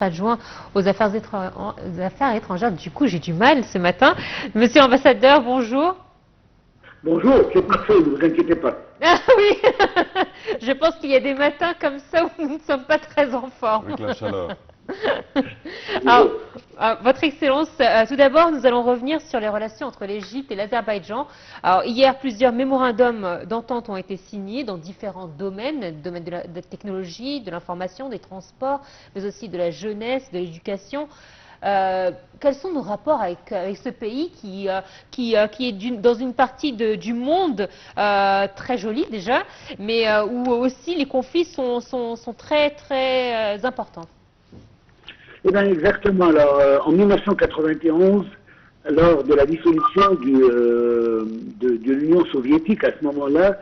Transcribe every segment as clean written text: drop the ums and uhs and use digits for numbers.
Adjoint aux affaires étrangères. Du coup, j'ai du mal ce matin. Monsieur l'ambassadeur, bonjour. Bonjour, c'est parfait, ne vous inquiétez pas. Ah oui, je pense qu'il y a des matins comme ça où nous ne sommes pas très en forme. Avec la chaleur. Alors, Votre Excellence, tout d'abord, nous allons revenir sur les relations entre l'Égypte et l'Azerbaïdjan. Alors, hier, plusieurs mémorandums d'entente ont été signés dans différents domaines, domaine de la technologie, de l'information, des transports, mais aussi de la jeunesse, de l'éducation. Quels sont nos rapports avec ce pays qui est dans une partie du monde très jolie déjà, mais où aussi les conflits sont très très importants? Eh bien, exactement. Alors, en 1991, lors de la dissolution de l'Union soviétique, à ce moment-là,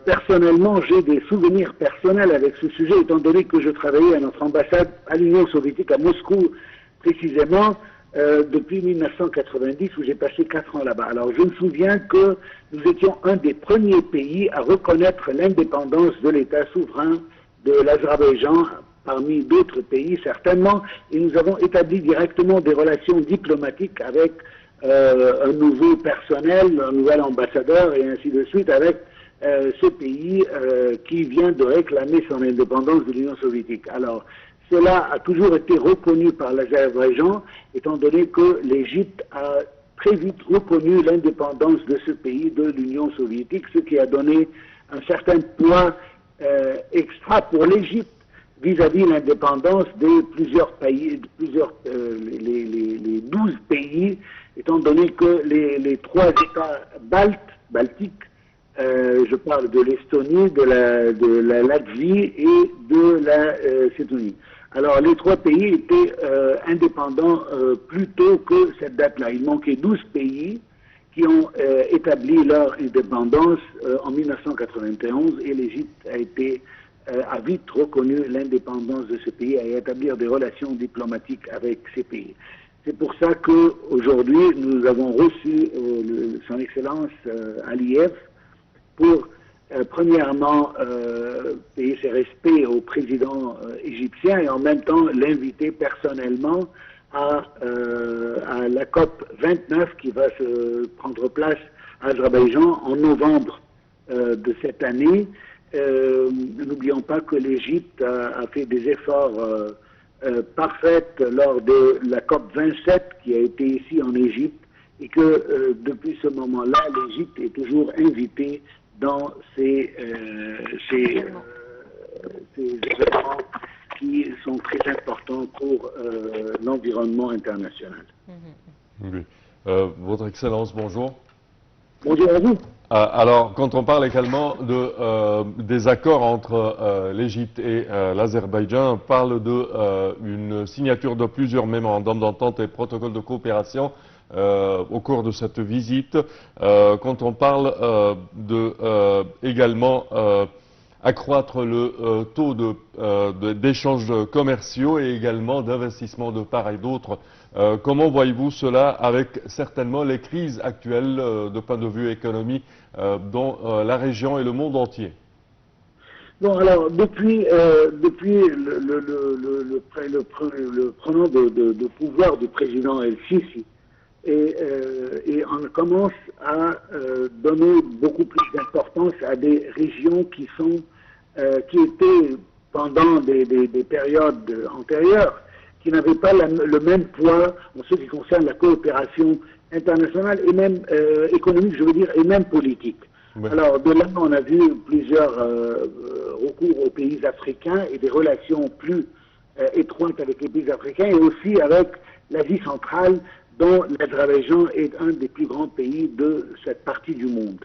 personnellement, j'ai des souvenirs personnels avec ce sujet, étant donné que je travaillais à notre ambassade à l'Union soviétique à Moscou, précisément, depuis 1990, où j'ai passé 4 ans là-bas. Alors, je me souviens que nous étions un des premiers pays à reconnaître l'indépendance de l'État souverain de l'Azerbaïdjan, parmi d'autres pays certainement, et nous avons établi directement des relations diplomatiques avec un nouveau personnel, un nouvel ambassadeur et ainsi de suite avec ce pays qui vient de réclamer son indépendance de l'Union soviétique. Alors, cela a toujours été reconnu par l'Azerbaïdjan, étant donné que l'Égypte a très vite reconnu l'indépendance de ce pays de l'Union soviétique, ce qui a donné un certain poids extra pour l'Égypte vis-à-vis l'indépendance de plusieurs pays, les 12 pays, étant donné que les 3 États baltiques, je parle de l'Estonie, de la Latvie et de la Lettonie. Alors les 3 pays étaient indépendants plus tôt que cette date-là. Il manquait 12 pays qui ont établi leur indépendance en 1991 et l'Égypte a vite reconnu l'indépendance de ce pays et à établir des relations diplomatiques avec ces pays. C'est pour ça qu'aujourd'hui, nous avons reçu son Excellence Aliyev pour, premièrement, payer ses respects au président égyptien et en même temps l'inviter personnellement à la COP 29 qui va se prendre place à Azerbaïdjan en novembre de cette année. N'oublions pas que l'Égypte a fait des efforts parfaits lors de la COP 27 qui a été ici en Égypte et que depuis ce moment-là, l'Égypte est toujours invitée dans ces événements qui sont très importants pour l'environnement international. Oui. Votre Excellence, bonjour. Bonjour à vous. Alors, quand on parle également des accords entre l'Égypte et l'Azerbaïdjan, on parle d'une signature de plusieurs mémorandums d'entente et protocoles de coopération au cours de cette visite. Quand on parle également accroître le taux d'échanges commerciaux et également d'investissement de part et d'autre. Comment voyez-vous cela avec certainement les crises actuelles de point de vue économique dans la région et le monde entier? Bon, alors, depuis le prenant de pouvoir du président El-Sisi, et on commence à donner beaucoup plus d'importance à des régions qui étaient pendant des périodes antérieures, qui n'avaient pas le même poids en ce qui concerne la coopération internationale et même économique, je veux dire, et même politique. Ouais. Alors, de là, on a vu plusieurs recours aux pays africains et des relations plus étroites avec les pays africains et aussi avec l'Asie centrale, dont l'Azerbaïdjan est un des plus grands pays de cette partie du monde.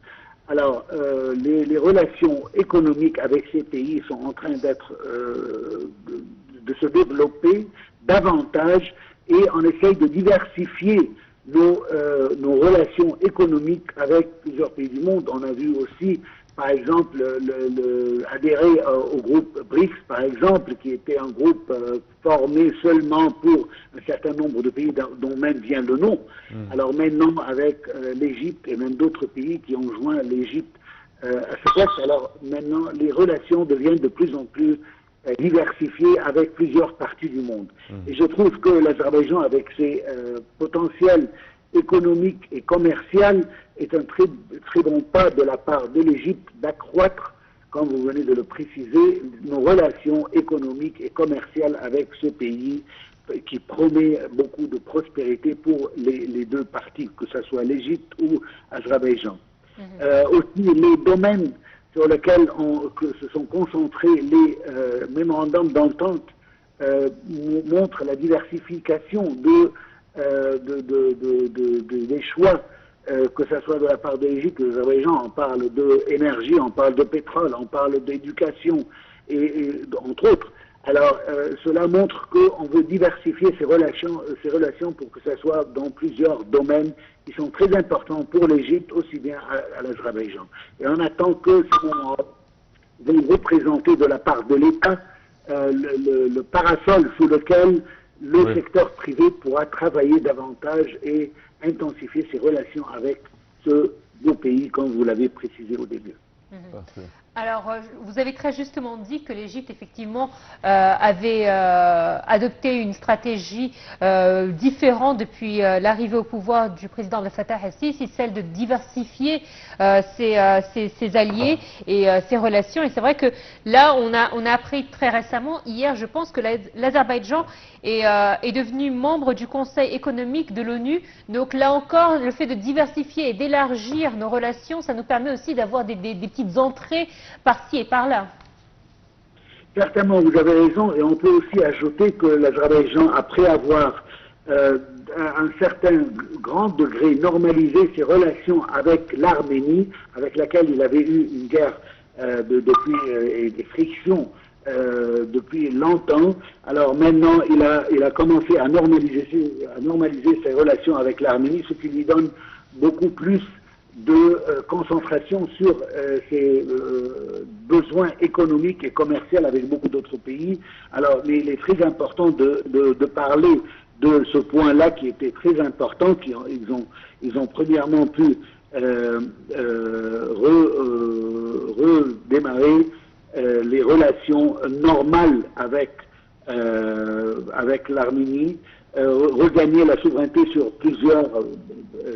Alors, les relations économiques avec ces pays sont en train de se développer davantage et on essaye de diversifier nos relations économiques avec plusieurs pays du monde. On a vu aussi, par exemple, adhérer au groupe BRICS, par exemple, qui était un groupe formé seulement pour un certain nombre de pays dont même vient le nom. Alors maintenant, avec l'Égypte et même d'autres pays qui ont joint l'Égypte à ce poste, alors maintenant, les relations deviennent de plus en plus diversifiée avec plusieurs parties du monde. Et je trouve que l'Azerbaïdjan, avec ses potentiels économiques et commerciaux, est un très, très bon pas de la part de l'Égypte d'accroître, comme vous venez de le préciser, nos relations économiques et commerciales avec ce pays qui promet beaucoup de prospérité pour les deux parties, que ce soit l'Égypte ou l'Azerbaïdjan. Aussi, les domaines sur lesquels se sont concentrés les mémorandums d'entente montrent la diversification des choix, que ce soit de la part de l'Égypte ou de l'Azerbaïdjan. On parle d'énergie, on parle de pétrole, on parle d'éducation, et entre autres. Alors, cela montre qu'on veut diversifier ces relations pour que ce soit dans plusieurs domaines qui sont très importants pour l'Égypte, aussi bien à l'Azerbaïdjan. Et on attend que ce moment vont représenter de la part de l'État le parasol sous lequel le secteur privé pourra travailler davantage et intensifier ses relations avec ce beau pays, comme vous l'avez précisé au début. Parfait. Alors, vous avez très justement dit que l'Égypte, effectivement, avait adopté une stratégie différente depuis l'arrivée au pouvoir du président Abdel Fattah el-Sisi, celle de diversifier ses alliés et ses relations. Et c'est vrai que là, on a appris très récemment, hier, je pense que l'Azerbaïdjan est devenu membre du Conseil économique de l'ONU. Donc là encore, le fait de diversifier et d'élargir nos relations, ça nous permet aussi d'avoir des petites entrées par-ci et par-là. Certainement, vous avez raison, et on peut aussi ajouter que l'Azerbaïdjan, après avoir à un certain grand degré normalisé ses relations avec l'Arménie, avec laquelle il avait eu une guerre et des frictions depuis longtemps. Alors maintenant, il a commencé à normaliser ses relations avec l'Arménie, ce qui lui donne beaucoup plus de concentration sur ses besoins économiques et commerciaux avec beaucoup d'autres pays. Alors, il est très important de parler de ce point-là qui était très important. Ils ont premièrement pu redémarrer les relations normales avec l'Arménie, regagner la souveraineté sur plusieurs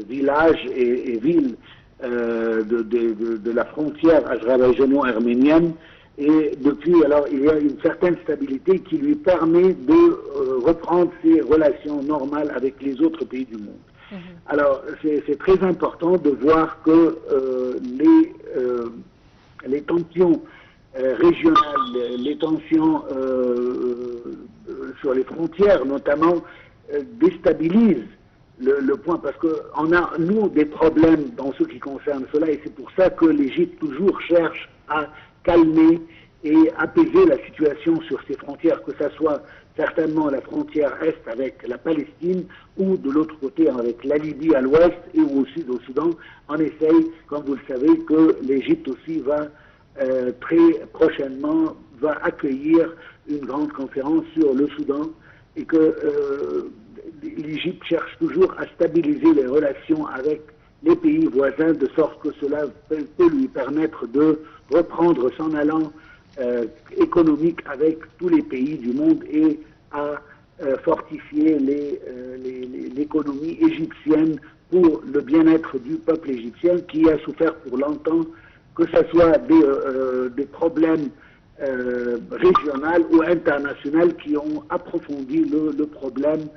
villages et villes de la frontière azerbaïdjano-arménienne. Et depuis, alors, il y a une certaine stabilité qui lui permet de reprendre ses relations normales avec les autres pays du monde. Alors, c'est très important de voir que les tensions régionales, les tensions sur les frontières notamment, déstabilisent le point, parce qu'on a, nous, des problèmes dans ce qui concerne cela, et c'est pour ça que l'Égypte toujours cherche à calmer et apaiser la situation sur ses frontières, que ce soit certainement la frontière est avec la Palestine, ou de l'autre côté avec la Libye à l'ouest et au sud au Soudan. On essaye, comme vous le savez, que l'Égypte aussi va très prochainement accueillir une grande conférence sur le Soudan, et que l'Égypte cherche toujours à stabiliser les relations avec les pays voisins, de sorte que cela peut lui permettre de reprendre son allant économique avec tous les pays du monde et à fortifier l'économie égyptienne pour le bien-être du peuple égyptien, qui a souffert pour longtemps, que ce soit des problèmes régionaux ou internationaux qui ont approfondi le problème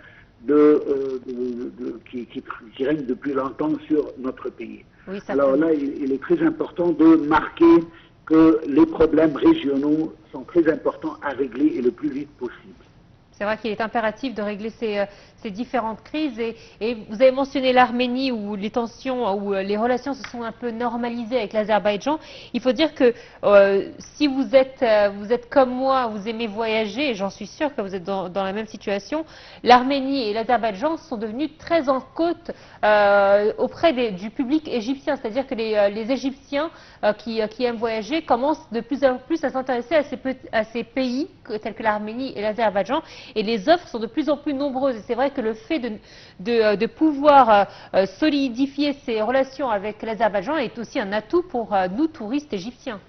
qui règne depuis longtemps sur notre pays. Oui, alors là, il est très important de marquer que les problèmes régionaux sont très importants à régler et le plus vite possible. C'est vrai qu'il est impératif de régler ces différentes crises. Et vous avez mentionné l'Arménie, où les tensions, où les relations se sont un peu normalisées avec l'Azerbaïdjan. Il faut dire que si vous êtes comme moi, vous aimez voyager, et j'en suis sûre que vous êtes dans la même situation, l'Arménie et l'Azerbaïdjan sont devenus très en côte auprès du public égyptien. C'est-à-dire que les Égyptiens qui aiment voyager commencent de plus en plus à s'intéresser à ces pays tels que l'Arménie et l'Azerbaïdjan. Et les offres sont de plus en plus nombreuses. Et c'est vrai que le fait de pouvoir solidifier ces relations avec l'Azerbaïdjan est aussi un atout pour nous, touristes égyptiens.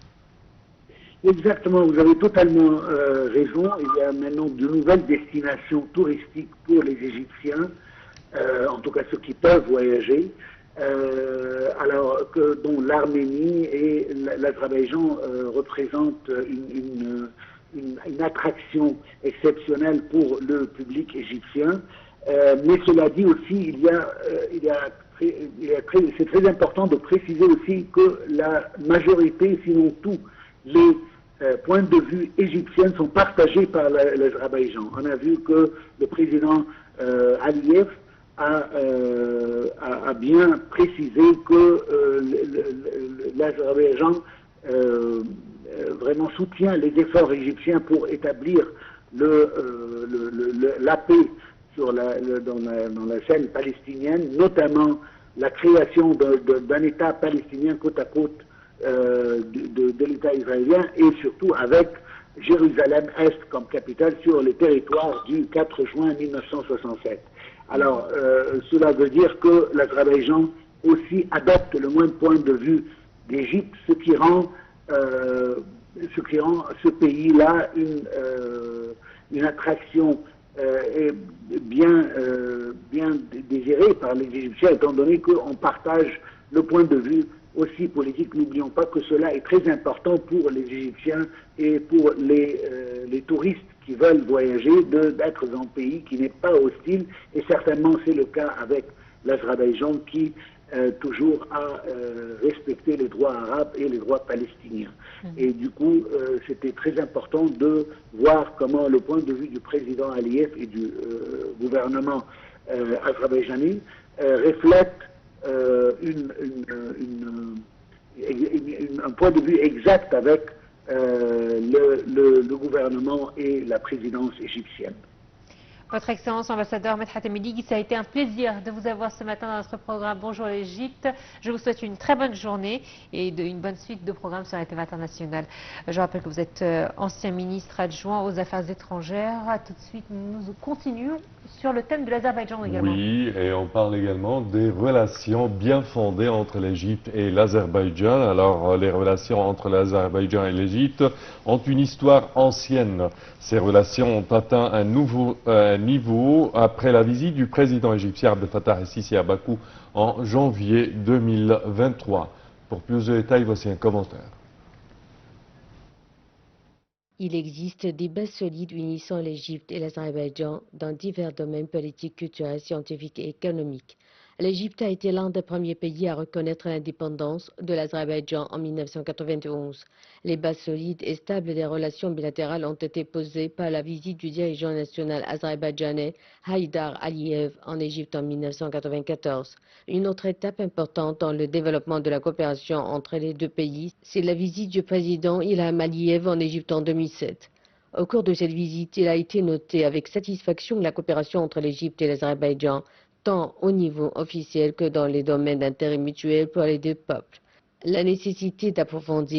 Exactement, vous avez totalement raison. Il y a maintenant de nouvelles destinations touristiques pour les Égyptiens, en tout cas ceux qui peuvent voyager, alors que dont l'Arménie et l'Azerbaïdjan représentent une attraction exceptionnelle pour le public égyptien. Mais cela dit aussi, c'est très important de préciser aussi que la majorité, sinon tous, les points de vue égyptiens sont partagés par l'Azerbaïdjan. On a vu que le président Aliyev a bien précisé que l'Azerbaïdjan vraiment soutient les efforts égyptiens pour établir la paix dans la scène palestinienne, notamment la création d'un État palestinien côte à côte de l'État israélien et surtout avec Jérusalem-Est comme capitale sur le territoire du 4 juin 1967. Alors, cela veut dire que l'Azerbaïdjan aussi adopte le même point de vue d'Égypte, ce qui rend ce pays-là une attraction bien désirée par les Égyptiens, étant donné qu'on partage le point de vue aussi politique. N'oublions pas que cela est très important pour les Égyptiens et pour les touristes qui veulent voyager, d'être dans un pays qui n'est pas hostile, et certainement c'est le cas avec l'Azerbaïdjan qui toujours a respecté les droits arabes et les droits palestiniens. Et du coup, c'était très important de voir comment le point de vue du président Aliyev et du gouvernement azerbaïdjanais reflète un point de vue exact avec le gouvernement et la présidence égyptienne. Votre Excellence, ambassadeur Medhat Emili, ça a été un plaisir de vous avoir ce matin dans notre programme Bonjour l'Égypte. Je vous souhaite une très bonne journée et une bonne suite de programmes sur la TV internationale. Je rappelle que vous êtes ancien ministre adjoint aux Affaires étrangères. Tout de suite, nous continuons sur le thème de l'Azerbaïdjan également. Oui, et on parle également des relations bien fondées entre l'Égypte et l'Azerbaïdjan. Alors, les relations entre l'Azerbaïdjan et l'Égypte ont une histoire ancienne. Ces relations ont atteint un nouveau niveau après la visite du président égyptien Abdel Fattah el-Sisi à Bakou en janvier 2023. Pour plus de détails, voici un commentaire. Il existe des bases solides unissant l'Égypte et l'Azerbaïdjan dans divers domaines politiques, culturels, scientifiques et économiques. L'Égypte a été l'un des premiers pays à reconnaître l'indépendance de l'Azerbaïdjan en 1991. Les bases solides et stables des relations bilatérales ont été posées par la visite du dirigeant national azerbaïdjanais Haïdar Aliyev en Égypte en 1994. Une autre étape importante dans le développement de la coopération entre les deux pays, c'est la visite du président Ilham Aliyev en Égypte en 2007. Au cours de cette visite, il a été noté avec satisfaction la coopération entre l'Égypte et l'Azerbaïdjan, tant au niveau officiel que dans les domaines d'intérêt mutuel pour les deux peuples. La nécessité d'approfondir